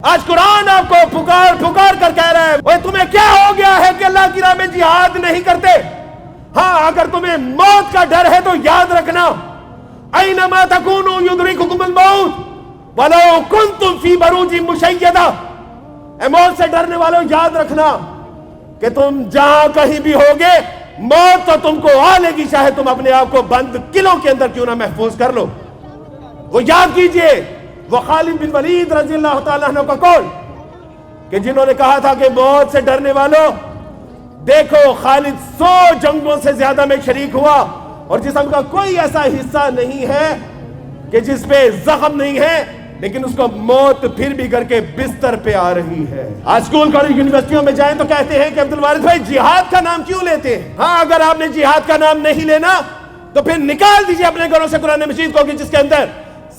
آج قرآن آپ کو پکار پکار کر کہہ رہا ہے اوے تمہیں کیا ہو گیا ہے کہ اللہ کی راہ میں جہاد نہیں کرتے؟ ہاں اگر تمہیں موت کا ڈر ہے تو یاد رکھنا اینما تکونوا یدرککم الموت ولو کنتم فی بروج مشیدہ، اے موت سے ڈرنے والوں یاد رکھنا کہ تم جہاں کہیں بھی ہوگے موت تو تم کو آ لے گی، چاہے تم اپنے آپ کو بند قلعوں کے اندر کیوں نہ محفوظ کر لو۔ وہ یاد کیجئے وہ خالد بن ولید رضی اللہ تعالیٰ عنہ کا قول کہ جنہوں نے کہا تھا کہ موت سے ڈرنے والوں دیکھو خالد 100 جنگوں سے زیادہ میں شریک ہوا اور جسم کا کوئی ایسا حصہ نہیں ہے کہ جس پہ زخم نہیں ہے، لیکن اس کو موت پھر بھی کر کے بستر پہ آ رہی ہے۔ آج اسکول کالج یونیورسٹیوں میں جائیں تو کہتے ہیں کہ عبدالوارث بھائی جہاد کا نام کیوں لیتے ہیں؟ ہاں اگر آپ نے جہاد کا نام نہیں لینا تو پھر نکال دیجئے اپنے گھروں سے قرآن مجید کو کہ جس کے اندر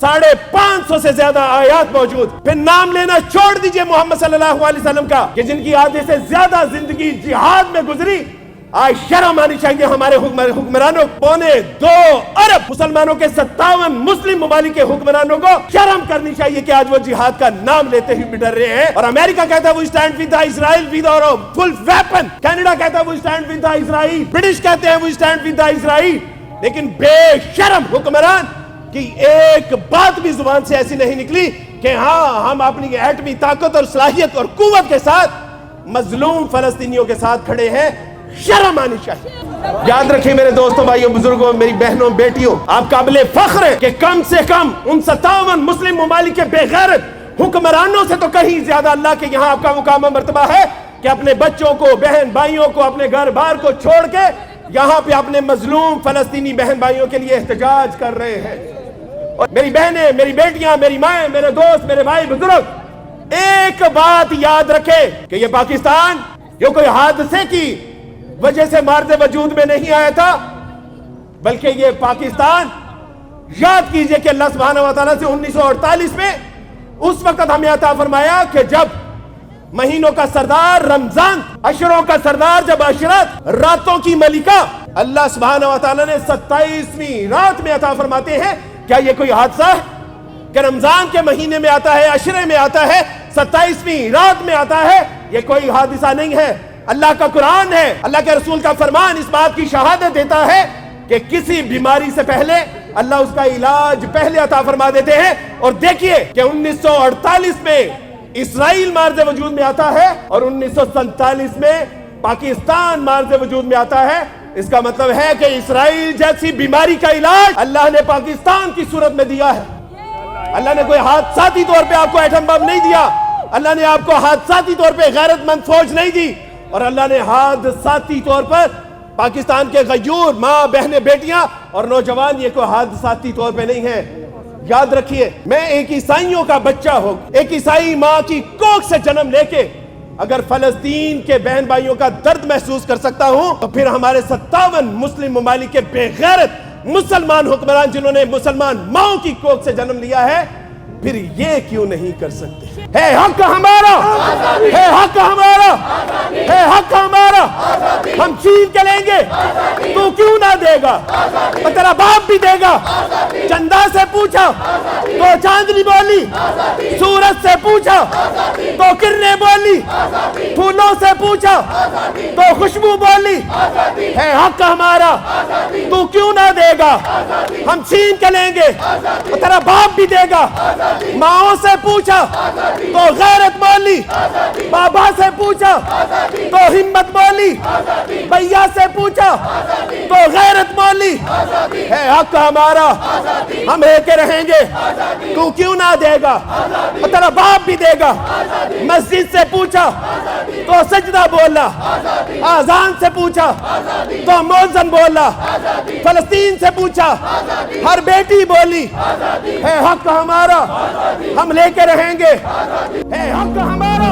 550 سے زیادہ آیات موجود، پھر نام لینا چھوڑ دیجئے محمد صلی اللہ علیہ وسلم کا کہ جن کی آدھے سے زیادہ زندگی جہاد میں گزری۔ آج شرم آنی چاہیے ہمارے حکمرانوں، 2.25 ارب مسلمانوں کے 57 مسلم ممالک کے حکمرانوں کو شرم کرنی چاہیے کہ آج وہ جہاد کا نام لیتے ہی ڈر رہے ہیں۔ اور امریکہ کہتا ہے وہ اسٹینڈ ود اسرائیل ود اور فل ویپن، کینیڈا کہتا ہے وہ اسٹینڈ ود اسرائیل، برٹش کہتے ہیں وہ اسٹینڈ ود اسرائیل، لیکن بے شرم حکمران کی ایک بات بھی زبان سے ایسی نہیں نکلی کہ ہاں ہم اپنی ایٹمی طاقت اور صلاحیت اور قوت کے ساتھ مظلوم فلسطینیوں کے ساتھ کھڑے ہیں۔ شرم آنی چاہیے۔ یاد رکھیں میرے دوستوں، بھائیوں، بزرگوں، میری بہنوں، بیٹیوں، آپ قابل فخر ہیں کہ کم سے کم ان 57 مسلم ممالک کے بے غیرت حکمرانوں سے تو کہیں زیادہ اللہ کے یہاں آپ کا مقام و مرتبہ ہے کہ اپنے بچوں کو، بہن بھائیوں کو، اپنے گھر بار کو چھوڑ کے یہاں پہ اپنے مظلوم فلسطینی بہن بھائیوں کے لیے احتجاج کر رہے ہیں۔ اور میری بہنیں، میری بیٹیاں، میری مائیں، میرے دوست، میرے بھائی بزرگ، ایک بات یاد رکھے کہ یہ پاکستان یہ کوئی حادثے کی وجہ سے مارد وجود میں نہیں آیا تھا، بلکہ یہ پاکستان یاد کیجئے کہ اللہ سبحانہ وتعالیٰ سے 1948 میں اس وقت ہمیں عطا فرمایا کہ جب مہینوں کا سردار رمضان، اشروں کا سردار جب عشرت، راتوں کی ملکہ اللہ سبحانہ وتعالیٰ نے 27ویں رات میں عطا فرماتے ہیں۔ کیا یہ کوئی حادثہ ہے کہ رمضان کے مہینے میں آتا ہے، عشرے میں آتا ہے، 27ویں رات میں آتا ہے؟ یہ کوئی حادثہ نہیں ہے، اللہ کا قرآن ہے، اللہ کے رسول کا فرمان اس بات کی شہادت دیتا ہے کہ کسی بیماری سے پہلے اللہ اس کا علاج پہلے عطا فرما دیتے ہیں۔ اور دیکھیے کہ 1948 میں اسرائیل مارز وجود میں آتا ہے اور 1947 میں پاکستان مارز وجود میں آتا ہے۔ اس کا مطلب ہے کہ اسرائیل جیسی بیماری کا علاج اللہ نے پاکستان کی صورت میں دیا ہے۔ اللہ نے کوئی حادثاتی طور پہ آپ کو ایٹم بم نہیں دیا، اللہ نے آپ کو حادثاتی طور پہ غیرت مند فوج نہیں دی، اور اللہ نے حادثاتی طور پر پاکستان کے غیور ماں، بہنیں، بیٹیاں اور نوجوان یہ کوئی حادثاتی طور پہ نہیں ہے۔ یاد رکھیے، میں ایک عیسائیوں کا بچہ ہوں، ایک عیسائی ماں کی کوکھ سے جنم لے کے اگر فلسطین کے بہن بھائیوں کا درد محسوس کر سکتا ہوں تو پھر ہمارے 57 مسلم ممالک کے بے غیرت مسلمان حکمران جنہوں نے مسلمان ماؤں کی کوکھ سے جنم لیا ہے، پھر یہ کیوں نہیں کر سکتے؟ ہے حق ہمارا، ہے حق ہمارا، ہے حق ہمارا، ہم چھین کے لیں گے، تو کیوں نہ دے گا؟ تیرا باپ بھی دے گا۔ چندہ سے پوچھا تو چاندنی بولی، سورج سے پوچھا تو کرنیں بولی، پھولوں سے پوچھا تو خوشبو بولی۔ ہے حق ہمارا، تو کیوں نہ دے گا؟ ہم چھین کے لیں گے، تیرا باپ بھی دے گا۔ ماؤں سے پوچھا تو غیرت بولی، بابا سے پوچھا تو ہمت بولی، بھیا سے پوچھا تو غیرت بولی۔ ہے حق ہمارا، ہم ہے کہ رہیں گے، تو کیوں نہ دے گا؟ تیرا باپ بھی دے گا۔ مسجد سے پوچھا تو سجدہ بولا، آذان سے پوچھا تو مؤذن بولا، فلسطین سے پوچھا ہر بیٹی بولی۔ ہے حق ہمارا، ہم لے کے رہیں گے، ہے حق ہمارا۔